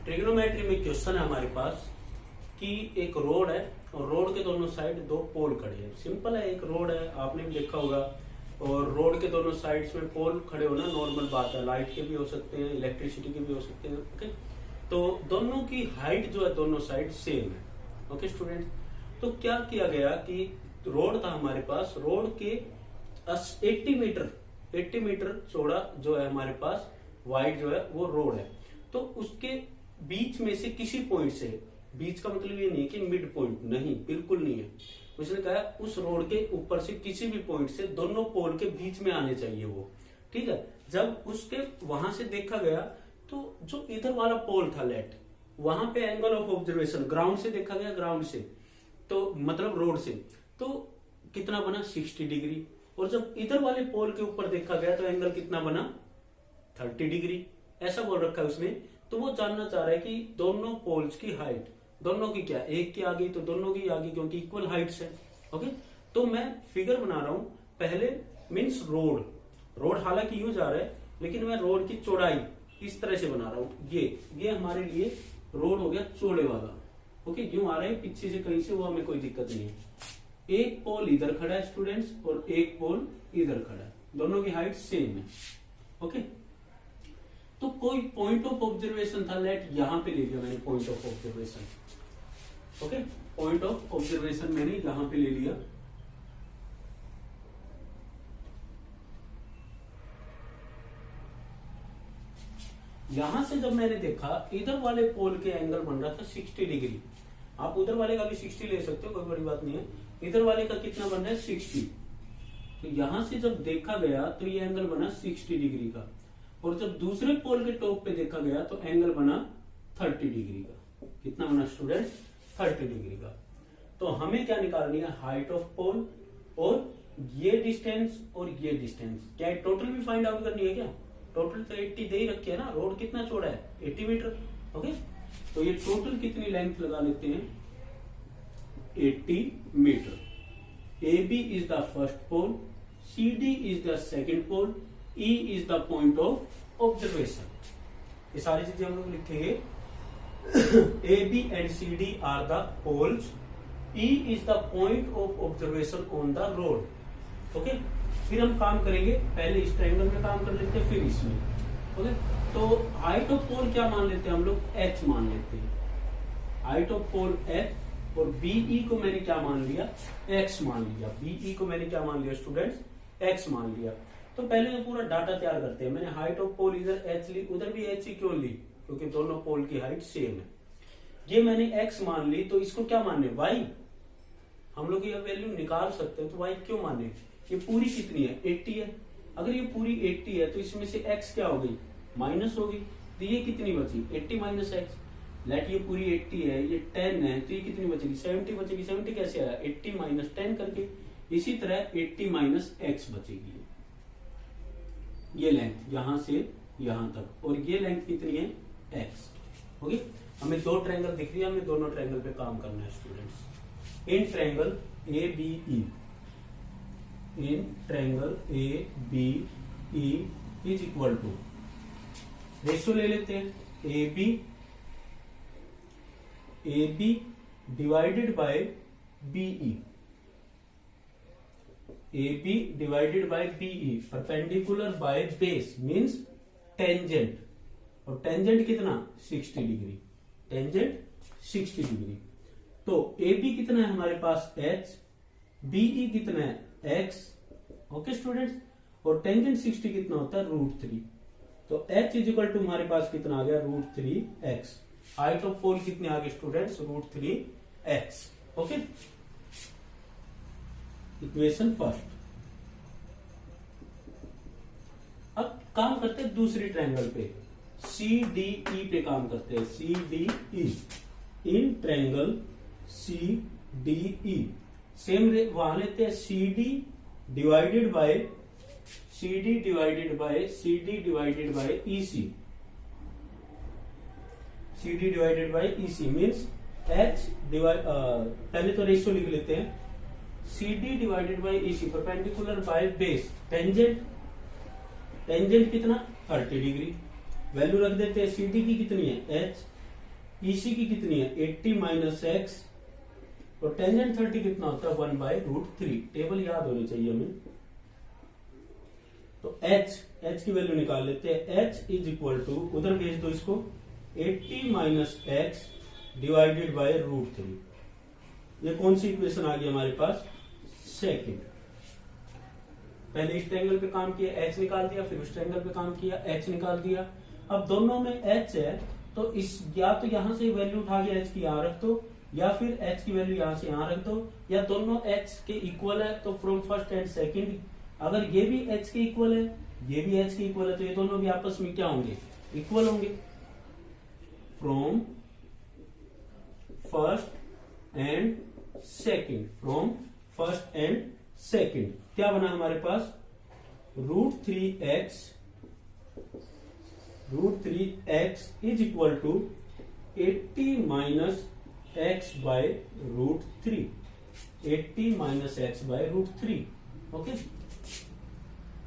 Trigonometry में question है हमारे पास कि एक रोड है और रोड के दोनों साइड दो पोल खड़े हैं। सिंपल है, एक रोड है, आपने भी देखा होगा, और रोड के दोनों साइड्स में पोल खड़े होना नॉर्मल बात है। लाइट के भी हो सकते हैं, इलेक्ट्रिसिटी के भी हो सकते हैं। ओके, तो दोनों की हाइट जो है दोनों साइड सेम है। ओके स्टूडेंट, तो क्या किया गया कि रोड था हमारे पास, रोड के 80 मीटर चौड़ा जो है हमारे पास वाइड जो है वो रोड है। तो उसके बीच में से किसी पॉइंट से, बीच का मतलब ये नहीं है कि मिड पॉइंट, नहीं, बिल्कुल नहीं है। उसने कहा उस रोड के ऊपर से किसी भी पॉइंट से दोनों पोल के बीच में आने चाहिए वो। ठीक है, जब उसके वहां से देखा गया तो जो इधर वाला पोल था लेट, वहां पे एंगल ऑफ ऑब्जर्वेशन ग्राउंड से देखा गया, ग्राउंड से तो मतलब रोड से, तो कितना बना 60 डिग्री। और जब इधर वाले पोल के ऊपर देखा गया तो एंगल कितना बना 30 डिग्री। ऐसा बोल रखा है उसने। तो वो जानना चाह रहा है कि दोनों पोल्स की हाइट, दोनों की क्या, एक की आ गई तो दोनों की आ गई, क्योंकि इक्वल हाइट्स है। ओके, तो मैं फिगर बना रहा हूं। पहले मीन्स रोड हालांकि यूं जा रहा है, लेकिन मैं रोड की चौड़ाई इस तरह से बना रहा हूं। ये हमारे लिए रोड हो गया चौड़े वाला। ओके, यूं आ रहा है पीछे से कहीं से, वो हमें कोई दिक्कत नहीं है। एक पोल इधर खड़ा है स्टूडेंट्स और एक पोल इधर खड़ा है, दोनों की हाइट सेम है। ओके, तो कोई पॉइंट ऑफ ऑब्जर्वेशन था लेट, यहां पे ले लिया मैंने point of observation. Okay, point of observation मैंने यहां पे ले लिया। यहां से जब मैंने देखा इधर वाले पोल के एंगल बन रहा था 60 डिग्री। आप उधर वाले का भी 60 ले सकते हो, कोई बड़ी बात नहीं है। इधर वाले का कितना बन रहा है 60। तो यहां से जब देखा गया तो ये एंगल बना 60 डिग्री का, और जब दूसरे पोल के टॉप पे देखा गया तो एंगल बना 30 डिग्री का। कितना बना स्टूडेंट 30 डिग्री का। तो हमें क्या निकालनी है, हाइट ऑफ पोल और ये डिस्टेंस और ये डिस्टेंस। क्या टोटल भी फाइंड आउट करनी है क्या? टोटल तो 80 दे ही रखी है ना, रोड कितना चौड़ा है 80 मीटर। ओके, तो ये टोटल कितनी लेंथ लगा लेते हैं 80 metre. AB is the first pole, CD is the second pole, E is the point of observation। ये सारी चीजें हम लोग लिखेंगे। AB and CD are the poles, E is the point of observation on the road। Okay, फिर हम काम करेंगे, पहले इस ट्रायंगल में काम कर लेते हैं, फिर इसमें। ओके, तो हाइट ऑफ पोल क्या मान लेते हैं हम लोग, H मान लेते हैं। हाइट ऑफ पोल H, और BE को मैंने क्या मान लिया, X मान लिया। BE को मैंने क्या मान लिया स्टूडेंट्स, X मान लिया। तो पहले तो पूरा डाटा तैयार करते हैं। मैंने हाइट ऑफ पोल इधर H ली, उधर भी H ही क्यों ली, क्योंकि दोनों पोल की हाइट सेम है। ये मैंने X मान ली, तो इसको क्या मानने Y, हम लोग ये वैल्यू निकाल सकते हैं। तो Y क्यों माने, ये पूरी कितनी है 80 है। अगर ये पूरी 80 है तो इसमें से X क्या हो गई, माइनस हो गई। तो ये कितनी बची 80 माइनस X। लेट ये पूरी 80 है, ये 10 है, तो ये कितनी बचेगी 70 बचेगी। 70 कैसे आया, 80 माइनस 10 करके। इसी तरह 80 माइनस X बचेगी। ये लेंथ यहां से यहां तक, और ये लेंथ कितनी है X। ओके, हमें दो ट्रायंगल दिख रही है, हमें दोनों ट्रायंगल पे काम करना है students. In triangle ABE, in triangle ABE is equal to, ratio ले लेते हैं, AB divided by BE। AB divided by BE, perpendicular by base means tangent, और टेंजेंट कितना 60 डिग्री, टेंजेंट 60 डिग्री। तो AB कितना है हमारे पास H, BE कितना है X। ओके स्टूडेंट्स, और टेंजेंट 60 कितना होता है √3। तो H इज इक्वल टू हमारे पास कितना आ गया √3x। हाइट ऑफ पोल कितनी आ गई students √3x। Okay, equation first. अब काम करते हैं दूसरी ट्रायंगल पे, CDE पे काम करते हैं। CDE, in triangle CDE same वहां लेते हैं, CD divided by EC। CD divided by EC means H divide, पहले तो रेशियो लिख लेते हैं, CD divided by EC, perpendicular by base, tangent कितना 30 डिग्री। वैल्यू रख देते हैं, CD की कितनी है H, ईसी की कितनी है 80 माइनस एक्स, और टेंजेंट 30 कितना होता है 1/√3। टेबल याद होनी चाहिए हमें। तो h की वैल्यू निकाल लेते हैं। h इज इक्वल टू, उधर भेज दो इसको, 80 माइनस एक्स डिवाइडेड बाय √3। ये कौन सी इक्वेशन आ गई हमारे पास, सेकंड। पहले इस ट्रायंगल पे काम किया, h निकाल दिया, फिर उस ट्रायंगल पे काम किया, h निकाल दिया। अब दोनों में h है, तो इस या तो यहां से वैल्यू उठा के h की यहां रख दो, या फिर h की वैल्यू यहां से यहां रख दो, या दोनों h के इक्वल है तो फ्रॉम फर्स्ट एंड सेकंड। अगर ये भी h के इक्वल है, ये भी h के इक्वल है, तो ये दोनों भी आपस में क्या होंगे, इक्वल होंगे। From first and second, from first and second क्या बना हमारे पास, √3x is equal to 80 minus x by √3, 80 minus x by √3। Okay,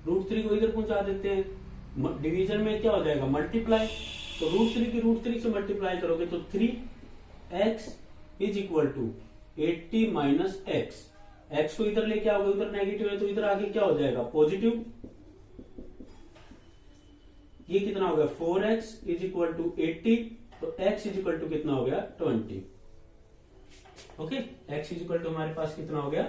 √3 को इधर पहुंचा देते हैं, डिवीजन में क्या हो जाएगा, मल्टीप्लाई। तो √3 की √3 से मल्टीप्लाई करोगे तो 3x is equal to 80 minus x। x को इधर लेके आओगे, उधर नेगेटिव है तो इधर आगे क्या हो जाएगा, पॉजिटिव। ये कितना हो गया 4x इज इक्वल टू 80, तो x इज इक्वल टू कितना हो गया 20। Okay, x is equal to हमारे पास कितना हो गया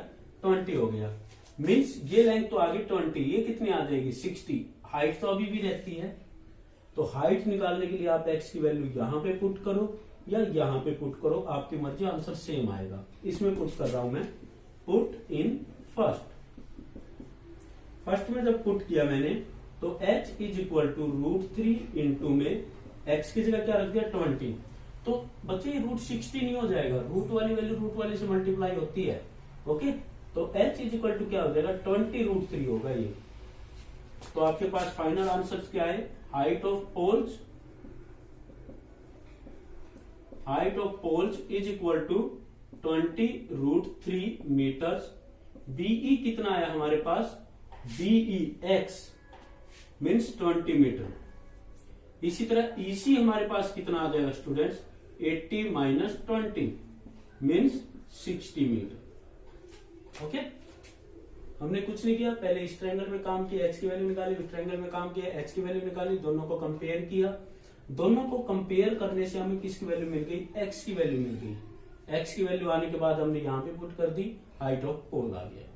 20 हो गया। मीन्स ये लेंथ तो आगे 20, ये कितनी आ जाएगी 60। हाइट तो अभी भी रहती है, तो हाइट निकालने के लिए आप x की वैल्यू यहां पे पुट करो या यहां पे पुट करो, आपकी मर्जी, आंसर सेम आएगा। इसमें पुट कर रहा हूं मैं, पुट इन फर्स्ट में जब पुट किया मैंने, तो h is equal to √3 into में x की जगह क्या रख दिया 20। तो बच्चे √60 नहीं हो जाएगा, रूट वाली वैल्यू रूट वाले से मल्टीप्लाई होती है। ओके, तो h इज इक्वल टू क्या हो जाएगा 20√3 होगा ये। तो आपके पास फाइनल आंसर क्या है, height of poles is equal to 20√3 metres. BE कितना आया हमारे पास, बीई x मीन्स 20 मीटर। इसी तरह ईसी हमारे पास कितना आ जाएगा students, 80 minus 20 means 60 metre. Okay, हमने कुछ नहीं किया, पहले इस ट्रायंगल में काम किया, h की वैल्यू निकाली, इस ट्रायंगल में काम किया, h की वैल्यू निकाली, दोनों को कंपेयर किया। दोनों को कंपेयर करने से हमें किसकी वैल्यू मिल गई, x की वैल्यू मिल गई। x की वैल्यू आने के बाद हमने यहां पे पुट कर दी, हाइट ऑफ पोल आ गया।